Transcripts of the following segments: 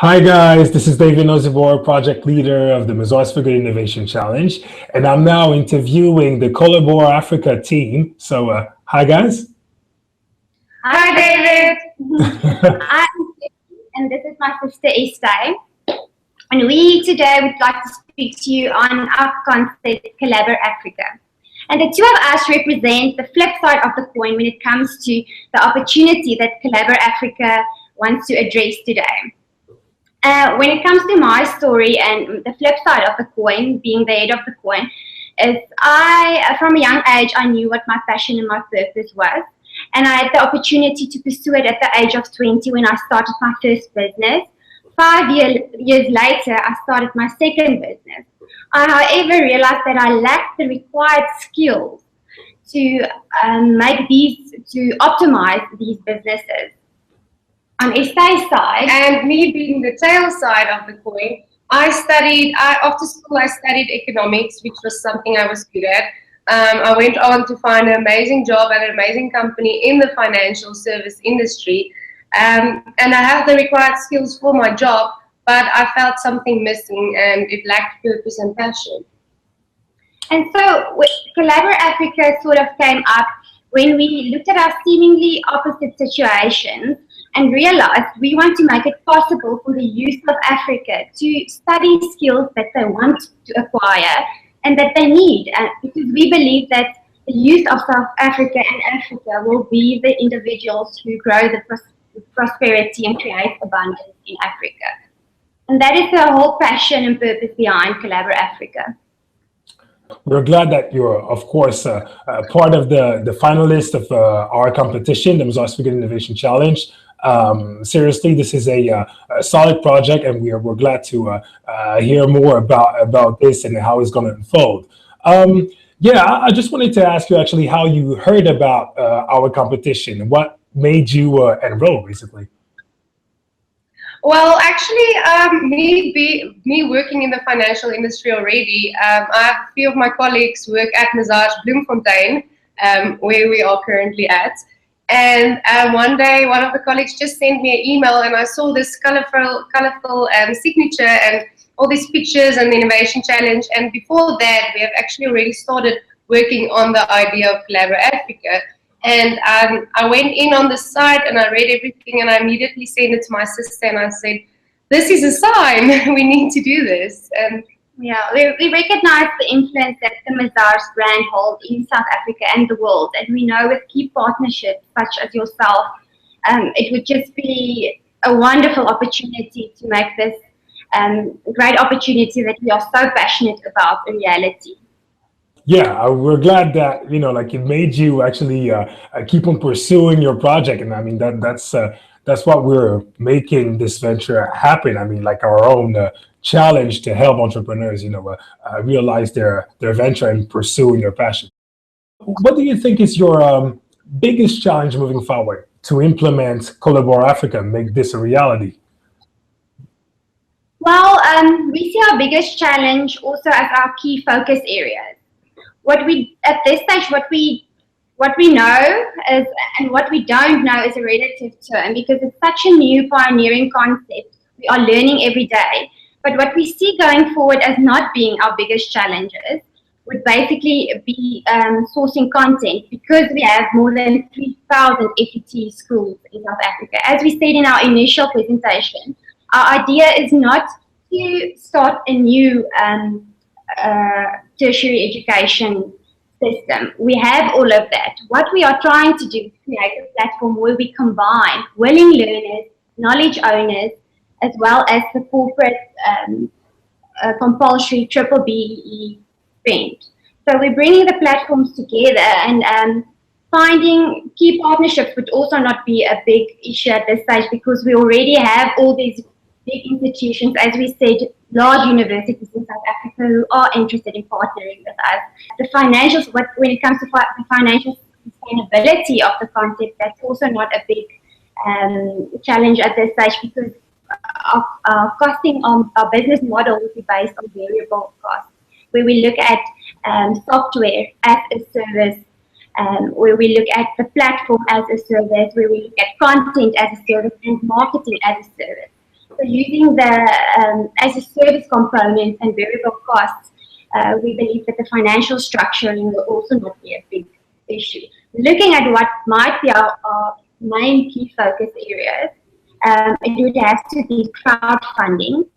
Hi guys, this is David Nozibor, project leader of the Mazars for Good Innovation Challenge, and I'm now interviewing the Collabor'Africa team. So, hi guys. Hi David. I'm Vicky, and this is my sister Estelle. And we today would like to speak to you on our concept, Collabor'Africa. And the two of us represent the flip side of the coin when it comes to the opportunity that Collabor'Africa wants to address today. When it comes to my story and the flip side of the coin, being the head of the coin, is from a young age, I knew what my passion and my purpose was. And I had the opportunity to pursue it at the age of 20 when I started my first business. 5 years later, I started my second business. I, however, realized that I lacked the required skills to optimize these businesses. On Estai's side, and me being the tail side of the coin, after school I studied economics, which was something I was good at. I went on to find an amazing job at an amazing company in the financial service industry, and I have the required skills for my job, but I felt something missing and it lacked purpose and passion. And so Collabor'Africa sort of came up when we looked at our seemingly opposite situations and realized we want to make it possible for the youth of Africa to study skills that they want to acquire and that they need, because we believe that the youth of South Africa and Africa will be the individuals who grow the prosperity and create abundance in Africa. And that is the whole passion and purpose behind Collabor'Africa. We're glad that you're, of course, part of the finalists of our competition, the Mazars for Good Innovation Challenge. Seriously, this is a solid project, and we're glad to hear more about this and how it's going to unfold. Yeah, I just wanted to ask you actually how you heard about our competition and what made you enroll, basically. Well, actually, me working in the financial industry already, I have a few of my colleagues work at Mazars Bloemfontein, where we are currently at. And one day, one of the colleagues just sent me an email, and I saw this colorful signature and all these pictures and the Innovation Challenge. And before that, we have actually already started working on the idea of Collabor'Africa. And I went in on the site and I read everything, and I immediately sent it to my sister and I said, "This is a sign. We need to do this." And yeah, we recognize the influence that the Mazars brand holds in South Africa and the world, and we know with key partnerships such as yourself, it would just be a wonderful opportunity to make this great opportunity that we are so passionate about a reality. Yeah, we're glad that, like, it made you actually keep on pursuing your project. And I mean, that's what we're making this venture happen. I mean, like our own challenge to help entrepreneurs, realize their venture and pursuing their passion. What do you think is your biggest challenge moving forward to implement Collabor'Africa and make this a reality? Well, we see our biggest challenge also as our key focus areas. At this stage, what we know is, and what we don't know is a relative term, because it's such a new pioneering concept. We are learning every day. But what we see going forward as not being our biggest challenges would basically be sourcing content, because we have more than 3,000 FET schools in South Africa. As we said in our initial presentation, our idea is not to start a new tertiary education system. We have all of that. What we are trying to do is create a platform where we combine willing learners, knowledge owners, as well as the corporate compulsory BBBE trend. So we're bringing the platforms together, and finding key partnerships would also not be a big issue at this stage, because we already have all these big institutions, as we said, large universities in South Africa who are interested in partnering with us. The financials, when it comes to the financial sustainability of the concept, that's also not a big challenge at this stage, because our costing on our business model will be based on variable costs, where we look at software as a service, where we look at the platform as a service, where we look at content as a service and marketing as a service. So using the as a service component and variable costs, we believe that the financial structuring will also not be a big issue. Looking at what might be our main key focus areas, it would have to be crowdfunding.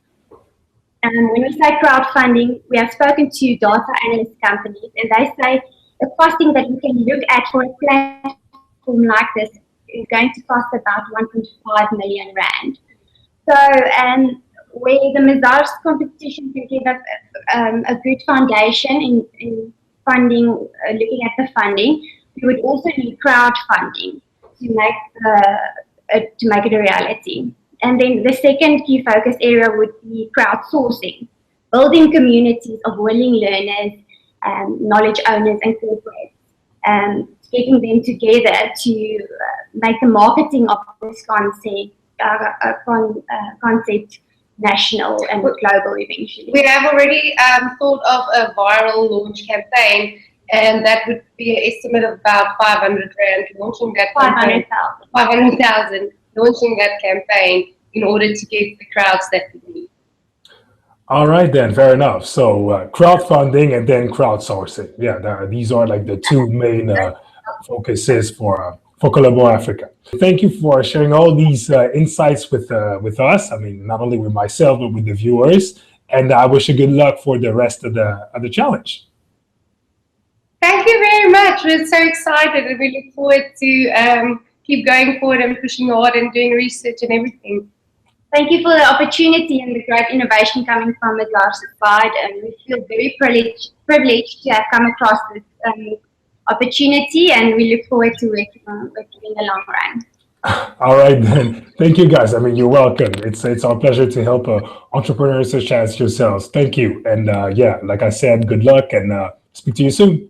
When we say crowdfunding, we have spoken to data analyst companies, and they say the costing that we can look at for a platform like this is going to cost about 1.5 million rand. So, where the Mazars competition can give us a good foundation in funding, looking at the funding, we would also need crowdfunding to make it a reality. And then the second key focus area would be crowdsourcing, building communities of willing learners, knowledge owners, and corporates, getting them together to make the marketing of this concept national and global eventually. We have already thought of a viral launch campaign, and that would be an estimate of about 500 rand launching that 500,000 launching that campaign in order to get the crowds that we need. All right, then, fair enough. So crowdfunding and then crowdsourcing. Yeah, these are like the two main focuses for Collabor'Africa. Thank you for sharing all these insights with us. I mean, not only with myself, but with the viewers. And I wish you good luck for the rest of the challenge. Thank you very much. We're so excited, and we look forward to keep going forward and pushing hard and doing research and everything. Thank you for the opportunity and the great innovation coming from Mazars' side, and we feel very privileged to have come across this opportunity, and we look forward to working with you in the long run. All right, then. Thank you, guys. I mean, you're welcome. It's our pleasure to help entrepreneurs such as yourselves. Thank you. And yeah, like I said, good luck, and speak to you soon.